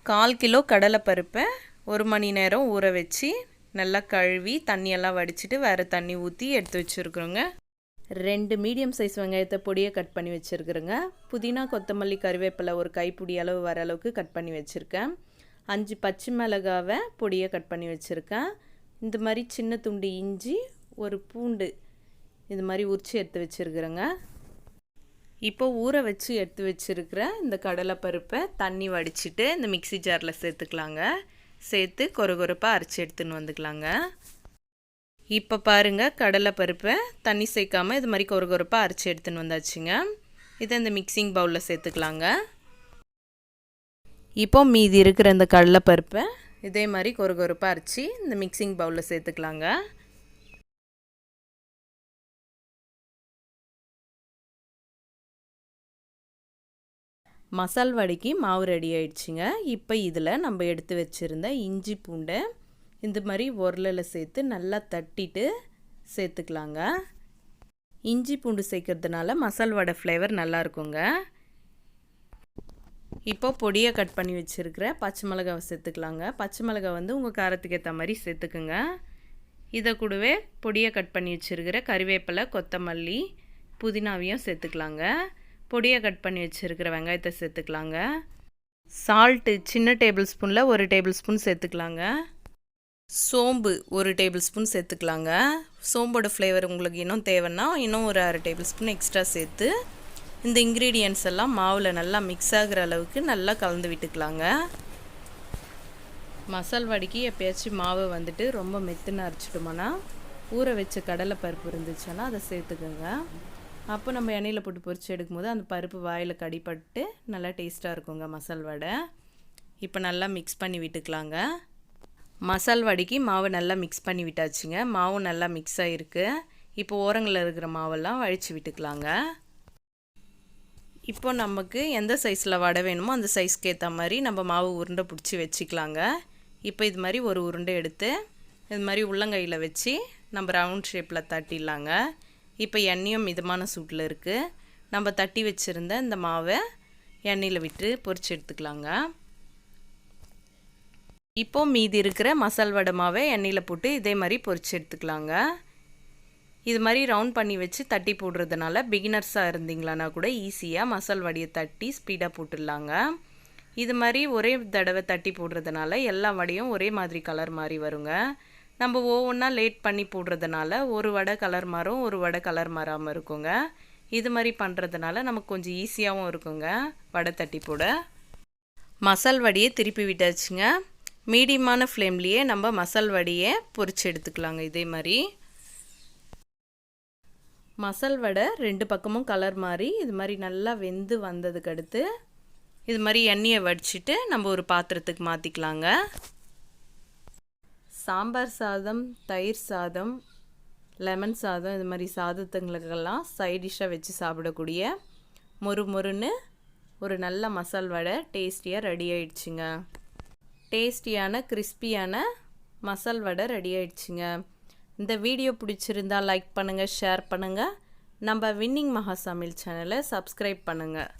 1/4 kilo கடலைப்பருப்பை 1 மணி நேரம் ஊற வச்சு நல்லா கழுவி தண்ணியெல்லாம் வடிச்சிட்டு வேறு தண்ணி ஊற்றி எடுத்து வச்சுருக்குறோங்க. 2 மீடியம் சைஸ் வெங்காயத்தை பொடியை கட் பண்ணி வச்சுருக்குறேங்க. புதினா, கொத்தமல்லி, கருவேப்பிலை ஒரு கைப்பிடி அளவு வர அளவுக்கு கட் பண்ணி வச்சுருக்கேன். 5 பச்சை மிளகாவை பொடியை கட் பண்ணி வச்சுருக்கேன். இந்த மாதிரி சின்ன துண்டு இஞ்சி, ஒரு பூண்டு இது மாதிரி உரித்து எடுத்து வச்சுருக்குறேங்க. இப்போ ஊற வச்சு எடுத்து வச்சுருக்கிற இந்த கடலைப்பருப்பை தண்ணி வடிச்சிட்டு இந்த மிக்ஸி ஜாரில் சேர்த்துக்கலாங்க. சேர்த்து கொரகொரப்பாக அரைச்சி எடுத்துன்னு வந்துக்கலாங்க. இப்போ பாருங்கள், கடலைப்பருப்பை தண்ணி சேர்க்காமல் இது மாதிரி கொரகொரப்பாக அரைச்சி எடுத்துன்னு வந்தாச்சுங்க. இதை இந்த மிக்சிங் பவுலில் சேர்த்துக்கலாங்க. இப்போ மீதி இருக்கிற இந்த கடலைப்பருப்பை இதே மாதிரி கொரகொரப்பாக அரைச்சி இந்த மிக்சிங் பவுலில் சேர்த்துக்கலாங்க. மசால் வடைக்கு மாவு ரெடி ஆயிடுச்சுங்க. இப்போ இதில் நம்ம எடுத்து வச்சுருந்த இஞ்சி பூண்டை இந்த மாதிரி உரலில் சேர்த்து நல்லா தட்டிட்டு சேர்த்துக்கலாங்க. இஞ்சி பூண்டு சேர்க்கறதுனால மசால் வடை ஃப்ளேவர் நல்லா இருக்குங்க. இப்போ பொடியை கட் பண்ணி வச்சுருக்கிற பச்சை மிளகாவை சேர்த்துக்கலாங்க. பச்சை மிளகாய் வந்து உங்கள் காரத்துக்கு ஏற்ற மாதிரி சேர்த்துக்குங்க. இதை கூடவே பொடியை கட் பண்ணி வச்சுருக்கிற கறிவேப்பிலை, கொத்தமல்லி, புதினாவையும் சேர்த்துக்கலாங்க. பொடியை கட் பண்ணி வச்சுருக்கிற வெங்காயத்தை சேர்த்துக்கலாங்க. சால்ட்டு சின்ன டேபிள் ஸ்பூனில் 1 டேபிள் ஸ்பூன் சேர்த்துக்கலாங்க. சோம்பு 1 டேபிள் ஸ்பூன் சேர்த்துக்கலாங்க. சோம்போட ஃப்ளேவர் உங்களுக்கு இன்னும் தேவைன்னா இன்னும் ஒரு 1/2 டேபிள் ஸ்பூன் எக்ஸ்ட்ரா சேர்த்து இந்த இன்க்ரீடியன்ட்ஸ் எல்லாம் மாவில் நல்லா மிக்ஸ் ஆகிற அளவுக்கு நல்லா கலந்து விட்டுக்கலாங்க. மசால் வடைக்கு எப்போயாச்சும் மாவு வந்துட்டு ரொம்ப மெத்துன்னு அரைச்சிட்டோம்னா ஊற வச்ச கடலைப்பருப்பு இருந்துச்சுன்னா அதை சேர்த்துக்கோங்க. அப்போ நம்ம எண்ணெயில் போட்டு பொரிச்சு எடுக்கும்போது அந்த பருப்பு வாயில் கடிப்பட்டு நல்லா டேஸ்ட்டாக இருக்குங்க மசால் வடை. இப்போ நல்லா மிக்ஸ் பண்ணி விட்டுக்கலாங்க. மசால் வடைக்கு மாவு நல்லா மிக்ஸ் பண்ணி விட்டாச்சுங்க. மாவும் நல்லா மிக்ஸ் ஆகிருக்கு. இப்போ ஓரங்களில் இருக்கிற மாவெல்லாம் வழித்து விட்டுக்கலாங்க. இப்போ நமக்கு எந்த சைஸில் வடை வேணுமோ அந்த சைஸ்க்கு ஏற்ற மாதிரி நம்ம மாவு உருண்டை பிடிச்சி வச்சுக்கலாங்க. இப்போ இது மாதிரி ஒரு உருண்டை எடுத்து இது மாதிரி உள்ளங்கையில் வச்சு நம்ம ரவுண்ட் ஷேப்பில் தட்டிடலாங்க. இப்போ எண்ணெயும் மிதமான சூட்டில் இருக்குது. நம்ம தட்டி வச்சுருந்த இந்த மாவை எண்ணெயில் விட்டு பொரிச்சு எடுத்துக்கலாங்க. இப்போ மீதி இருக்கிற மசால் வடை மாவை எண்ணெயில் போட்டு இதே மாதிரி பொரிச்சு எடுத்துக்கலாங்க. இது மாதிரி ரவுண்ட் பண்ணி வச்சு தட்டி போடுறதுனால பிகினர்ஸாக இருந்தீங்களானா கூட ஈஸியாக மசால் வடையை தட்டி ஸ்பீடாக போட்டுடலாங்க. இது மாதிரி ஒரே தடவை தட்டி போடுறதுனால எல்லா வடையும் ஒரே மாதிரி கலர் மாதிரி வருங்க. நம்ம ஒவ்வொன்றா லேட் பண்ணி போடுறதுனால ஒரு வடை கலர் மாறும், ஒரு வடை கலர் மாறாமல் இருக்குங்க. இது மாதிரி பண்ணுறதுனால நமக்கு கொஞ்சம் ஈஸியாகவும் இருக்குங்க வடை தட்டி போட. மசால் வடையை திருப்பி விட்டாச்சுங்க. மீடியமான ஃப்ளேம்லேயே நம்ம மசால் வடையை பொரிச்சு எடுத்துக்கலாங்க. இதே மாதிரி மசால் வடை 2 பக்கமும் கலர் மாதிரி இது மாதிரி நல்லா வெந்து வந்ததுக்கு அடுத்து இது மாதிரி எண்ணெயை வடிச்சிட்டு நம்ம ஒரு பாத்திரத்துக்கு மாற்றிக்கலாங்க. சாம்பார் சாதம், தயிர் சாதம், லெமன் சாதம் இது மாதிரி சாதத்துங்களுக்கெல்லாம் சைட் டிஷ்ஷாக வச்சு சாப்பிடக்கூடிய மொறுன்னு ஒரு நல்ல மசால் வடை டேஸ்டியாக ரெடி ஆயிடுச்சுங்க. டேஸ்டியான கிறிஸ்பியான மசால் வடை ரெடி ஆயிடுச்சுங்க. இந்த வீடியோ பிடிச்சிருந்தால் லைக் பண்ணுங்கள், ஷேர் பண்ணுங்கள். நம்ம வின்னிங் மகா சமையல் சேனலை சப்ஸ்கிரைப் பண்ணுங்கள்.